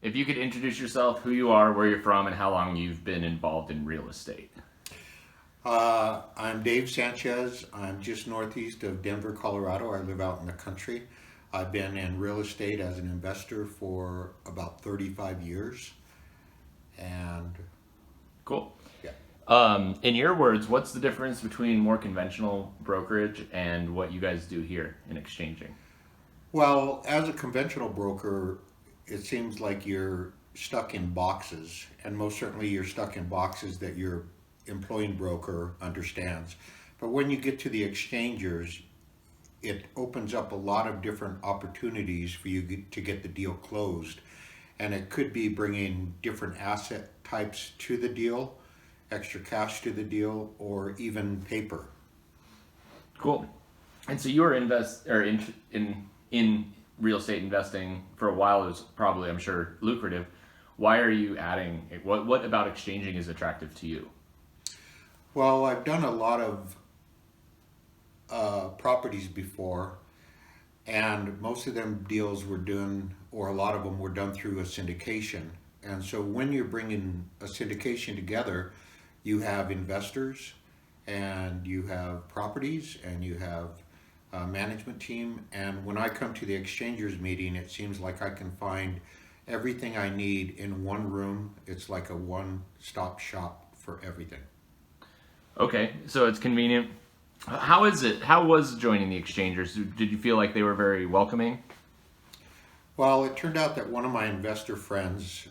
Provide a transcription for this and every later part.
If you could introduce yourself, who you are, where you're from, and how long you've been involved in real estate. I'm Dave Sanchez. I'm just northeast of Denver, Colorado. I live out in the country. I've been in real estate as an investor for about 35 years. And Cool. yeah, In your words, what's the difference between more conventional brokerage and what you guys do here in exchanging? well, as a conventional broker, it seems like you're stuck in boxes, and most certainly you're stuck in boxes that your employing broker understands. But when you get to the exchangers, it opens up a lot of different opportunities for you to get the deal closed. And it could be bringing different asset types to the deal, extra cash to the deal, or even paper. Cool. And so you were in real estate investing for a while. It was probably, I'm sure, lucrative. Why are you adding? What about exchanging is attractive to you? Well, I've done a lot of properties before, and most of them deals were done, or a lot of them were done through a syndication. And so when you're bringing a syndication together, you have investors and you have properties and you have a management team. And when I come to the exchangers meeting, it seems like I can find everything I need in one room. It's like a one-stop shop for everything. Okay, so it's convenient. How is it? How was joining the exchangers? Did you feel like they were very welcoming? Well, it turned out that one of my investor friends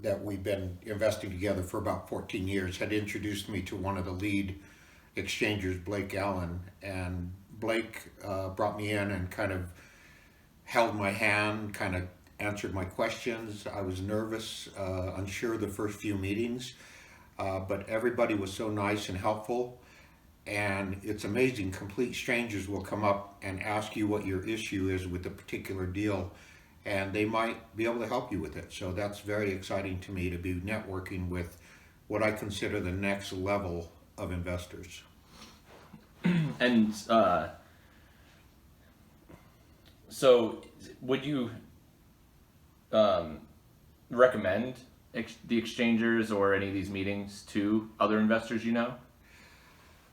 that we've been investing together for about 14 years had introduced me to one of the lead exchangers, Blake Allen. And Blake brought me in and kind of held my hand, kind of answered my questions. I was nervous, unsure the first few meetings, but everybody was so nice and helpful. And it's amazing, complete strangers will come up and ask you what your issue is with a particular deal, and they might be able to help you with it. So that's very exciting to me, to be networking with what I consider the next level of investors. And so, would you um, recommend the exchangers or any of these meetings to other investors you know?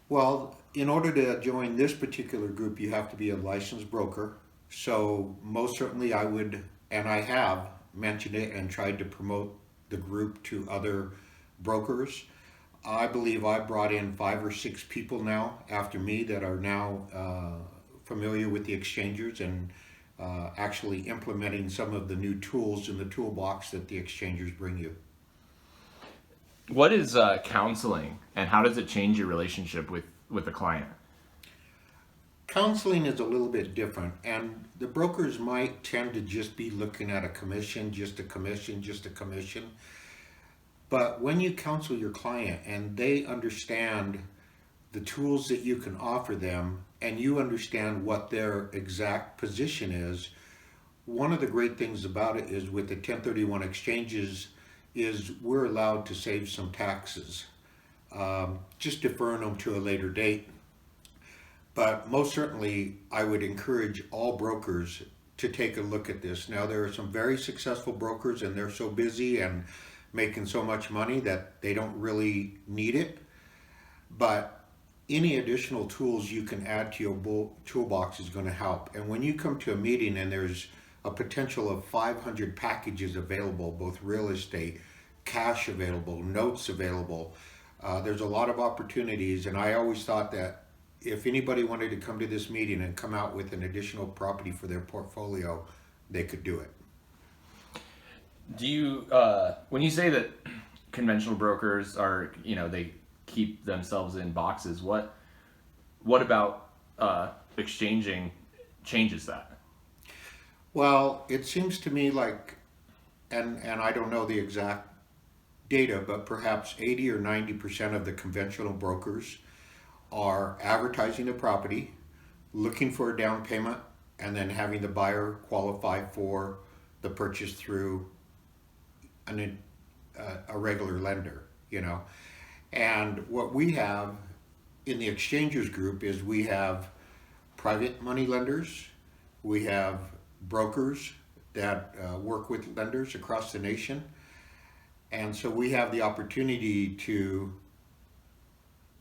Well, in order to join this particular group, you have to be a licensed broker. So most certainly I would, and I have mentioned it and tried to promote the group to other brokers. I believe I brought in 5 or 6 people now after me that are now familiar with the exchangers and actually implementing some of the new tools in the toolbox that the exchangers bring you. What is counseling, and how does it change your relationship with the client? Counseling is a little bit different, and the brokers might tend to just be looking at a commission, just a commission, just a commission. But when you counsel your client and they understand the tools that you can offer them and you understand what their exact position is, one of the great things about it is with the 1031 exchanges is we're allowed to save some taxes, just deferring them to a later date. But most certainly, I would encourage all brokers to take a look at this. Now, there are some very successful brokers, and they're so busy and making so much money that they don't really need it. But any additional tools you can add to your toolbox is going to help. And when you come to a meeting and there's a potential of 500 packages available, both real estate, cash available, notes available, there's a lot of opportunities. And I always thought that if anybody wanted to come to this meeting and come out with an additional property for their portfolio, they could do it. Do you, when you say that conventional brokers are, they keep themselves in boxes, what about exchanging changes that? Well, it seems to me like, and I don't know the exact data, but perhaps 80 or 90% of the conventional brokers are advertising the property, looking for a down payment, and then having the buyer qualify for the purchase through a regular lender, you know. And what we have in the exchangers group is we have private money lenders, we have brokers that work with lenders across the nation. And so we have the opportunity to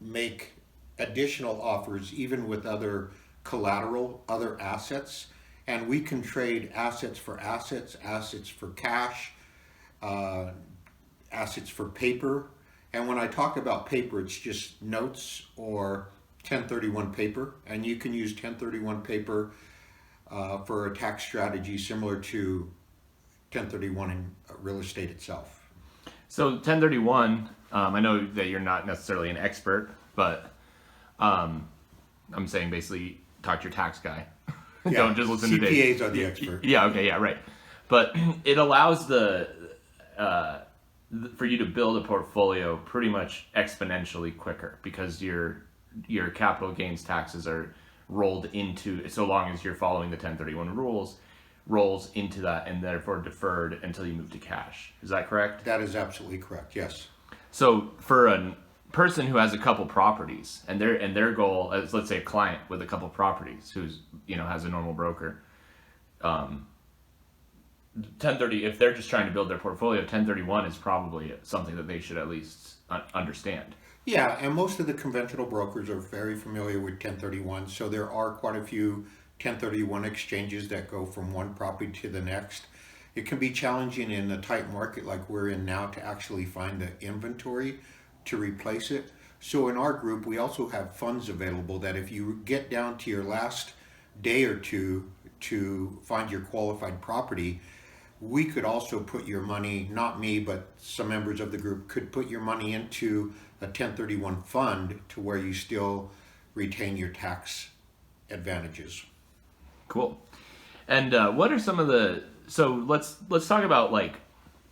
make additional offers even with other collateral, other assets. And we can trade assets for assets, assets for cash, assets for paper. And when I talk about paper, it's just notes or 1031 paper. And you can use 1031 paper for a tax strategy similar to 1031 in real estate itself. So 1031, I know that you're not necessarily an expert, but I'm saying basically talk to your tax guy. Yeah, Don't just listen to CPAs are the expert. Yeah, okay, yeah, right. But it allows for you to build a portfolio pretty much exponentially quicker because your capital gains taxes are rolled into, so long as you're following the 1031 rules, rolls into that and therefore deferred until you move to cash. Is that correct? That is absolutely correct, yes. So for a person who has a couple properties and their goal is, let's say a client with a couple properties who's, has a normal broker, 1030, if they're just trying to build their portfolio, 1031 is probably something that they should at least understand. Yeah, and most of the conventional brokers are very familiar with 1031, so there are quite a few 1031 exchanges that go from one property to the next. It can be challenging in a tight market like we're in now to actually find the inventory to replace it. So in our group, we also have funds available that if you get down to your last day or two to find your qualified property, we could also put your money, not me, but some members of the group could put your money into a 1031 fund to where you still retain your tax advantages. Cool. And what are some of so let's talk about like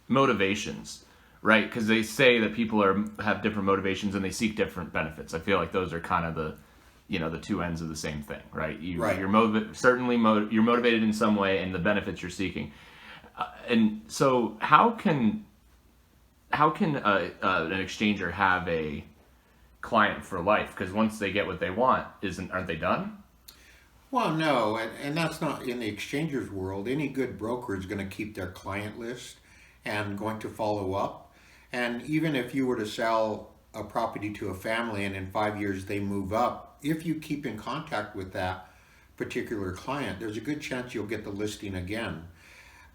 motivations, right? Because they say that people have different motivations and they seek different benefits. I feel like those are kind of the two ends of the same thing, right? Right. You're you're motivated in some way, and the benefits you're seeking. And so, how can an exchanger have a client for life? Because once they get what they want, aren't they done? Well, no, and that's not in the exchanger's world. Any good broker is going to keep their client list and going to follow up. And even if you were to sell a property to a family and in 5 years they move up, if you keep in contact with that particular client, there's a good chance you'll get the listing again.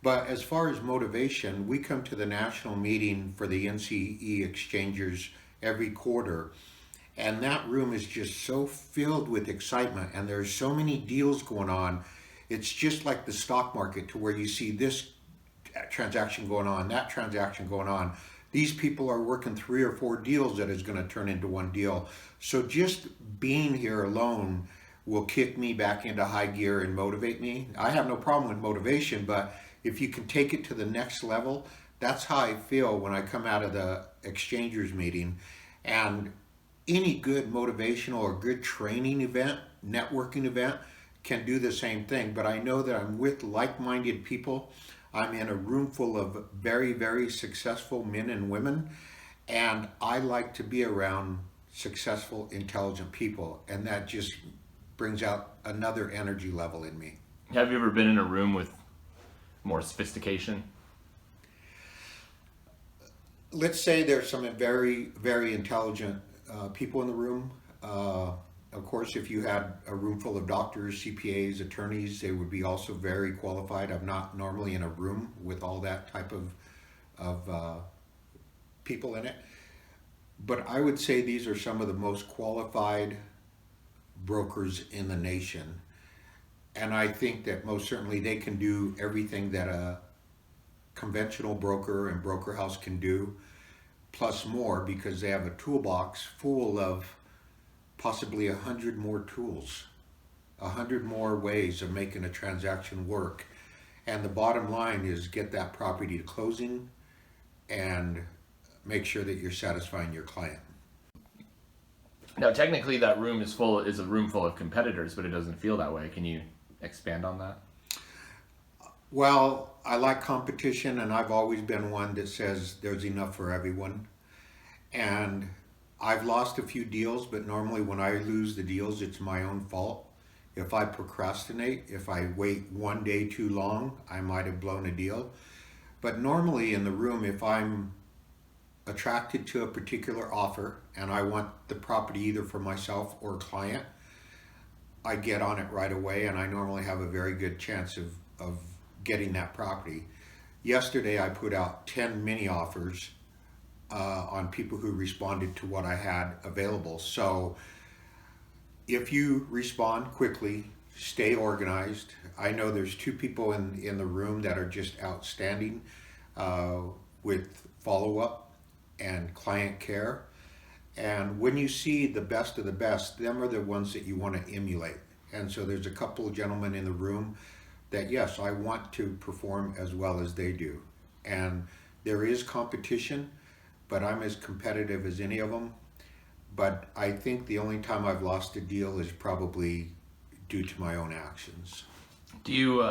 But as far as motivation, we come to the national meeting for the NCE exchangers every quarter. And that room is just so filled with excitement, and there's so many deals going on. It's just like the stock market, to where you see this transaction going on, that transaction going on. These people are working 3 or 4 deals that is going to turn into one deal. So just being here alone will kick me back into high gear and motivate me. I have no problem with motivation, but if you can take it to the next level, that's how I feel when I come out of the exchangers meeting. And any good motivational or good training event, networking event, can do the same thing. But I know that I'm with like-minded people. I'm in a room full of very, very successful men and women, and I like to be around successful, intelligent people, and that just brings out another energy level in me. Have you ever been in a room with more sophistication? Let's say there's some very, very intelligent people in the room. Of course, if you had a room full of doctors, CPAs, attorneys, they would be also very qualified. I'm not normally in a room with all that type of people in it. But I would say these are some of the most qualified brokers in the nation. And I think that most certainly they can do everything that a conventional broker and broker house can do, plus more, because they have a toolbox full of possibly 100 more tools, 100 more ways of making a transaction work. And the bottom line is get that property to closing and make sure that you're satisfying your client. Now, technically, that room is a room full of competitors, but it doesn't feel that way. Can you expand on that? Well, I like competition, and I've always been one that says there's enough for everyone. And I've lost a few deals, but normally when I lose the deals, it's my own fault. If I procrastinate, if I wait one day too long, I might have blown a deal. But normally in the room, if I'm attracted to a particular offer and I want the property either for myself or a client, I get on it right away, and I normally have a very good chance of getting that property. Yesterday, I put out 10 mini offers on people who responded to what I had available. So if you respond quickly, stay organized. I know there's two people in the room that are just outstanding with follow-up and client care. And when you see the best of the best, them are the ones that you want to emulate. And so there's a couple of gentlemen in the room that, yes, I want to perform as well as they do. And there is competition, but I'm as competitive as any of them. But I think the only time I've lost a deal is probably due to my own actions. Do you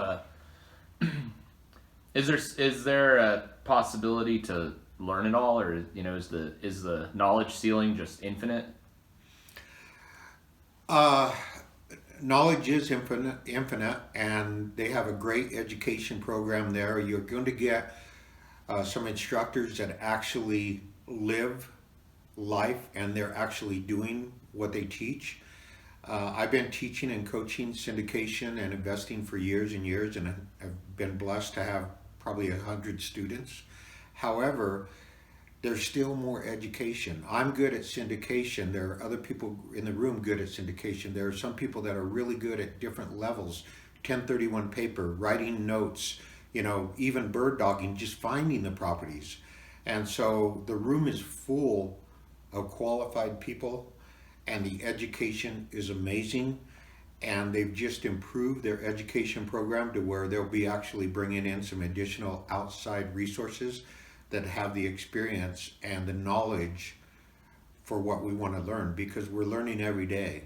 is there a possibility to learn it all, or is the knowledge ceiling just infinite? Knowledge is infinite, and they have a great education program there. You're going to get some instructors that actually live life, and they're actually doing what they teach. I've been teaching and coaching syndication and investing for years and years, and I've been blessed to have probably 100 students. However, there's still more education. I'm good at syndication. There are other people in the room good at syndication. There are some people that are really good at different levels, 1031 paper, writing notes, even bird dogging, just finding the properties. And so the room is full of qualified people, and the education is amazing. And they've just improved their education program to where they'll be actually bringing in some additional outside resources that have the experience and the knowledge for what we want to learn, because we're learning every day.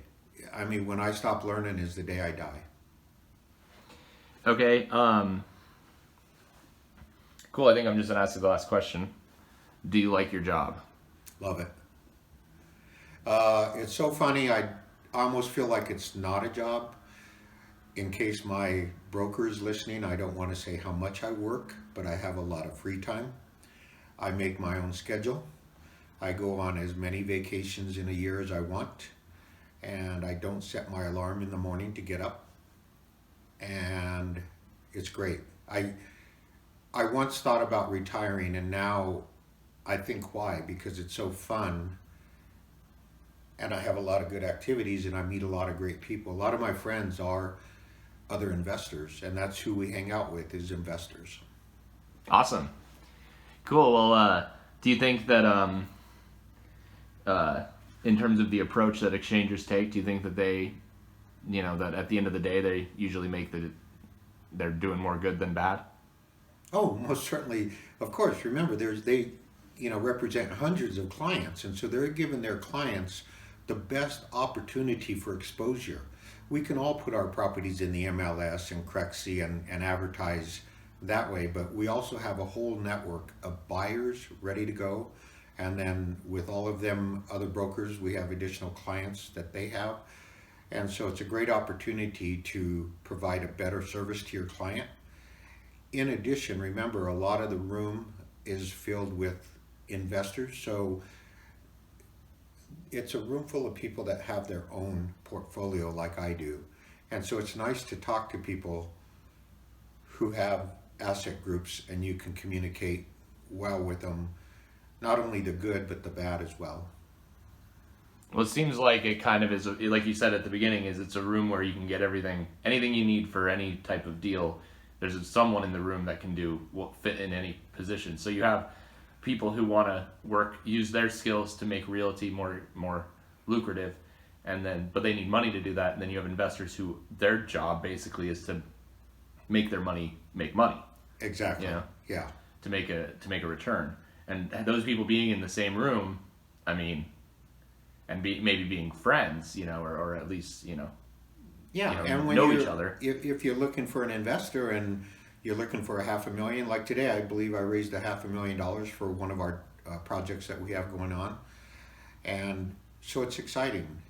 I mean, when I stop learning is the day I die. Okay. Cool. I think I'm just gonna ask you the last question. Do you like your job? Love it. It's so funny. I almost feel like it's not a job. In case my broker is listening, I don't want to say how much I work, but I have a lot of free time. I make my own schedule. I go on as many vacations in a year as I want, and I don't set my alarm in the morning to get up. And it's great. I once thought about retiring, and now I think why? Because it's so fun, and I have a lot of good activities, and I meet a lot of great people. A lot of my friends are other investors, and that's who we hang out with, is investors. Awesome. Cool. Well, do you think that in terms of the approach that exchangers take, do you think that they, that at the end of the day they usually they're doing more good than bad? Oh, most certainly. Of course, remember, they represent hundreds of clients, and so they're giving their clients the best opportunity for exposure. We can all put our properties in the MLS and Crexy and advertise that way, but we also have a whole network of buyers ready to go, and then with all of them other brokers, we have additional clients that they have, and so it's a great opportunity to provide a better service to your client. In addition, remember, a lot of the room is filled with investors, so it's a room full of people that have their own portfolio like I do, and so it's nice to talk to people who have asset groups, and you can communicate well with them, not only the good but the bad as well. Well, it seems like it kind of is, like you said at the beginning, it's a room where you can get anything you need for any type of deal. There's someone in the room that can fit in any position. So you have people who want to use their skills to make realty more lucrative, but they need money to do that. And then you have investors who their job basically is to make their money make money. Exactly. Yeah. To make a return, and those people being in the same room, I mean, and maybe being friends, or at least and when know each other. If you're looking for an investor and you're looking for $500,000, like today, I believe I raised $500,000 for one of our projects that we have going on, and so it's exciting,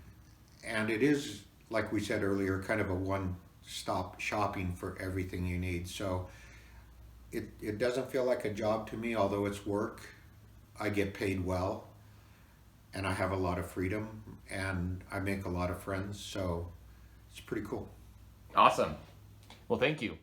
and it is like we said earlier, kind of a one-stop shopping for everything you need. So it doesn't feel like a job to me, although it's work. I get paid well, and I have a lot of freedom, and I make a lot of friends. So it's pretty cool. Awesome. Well, thank you.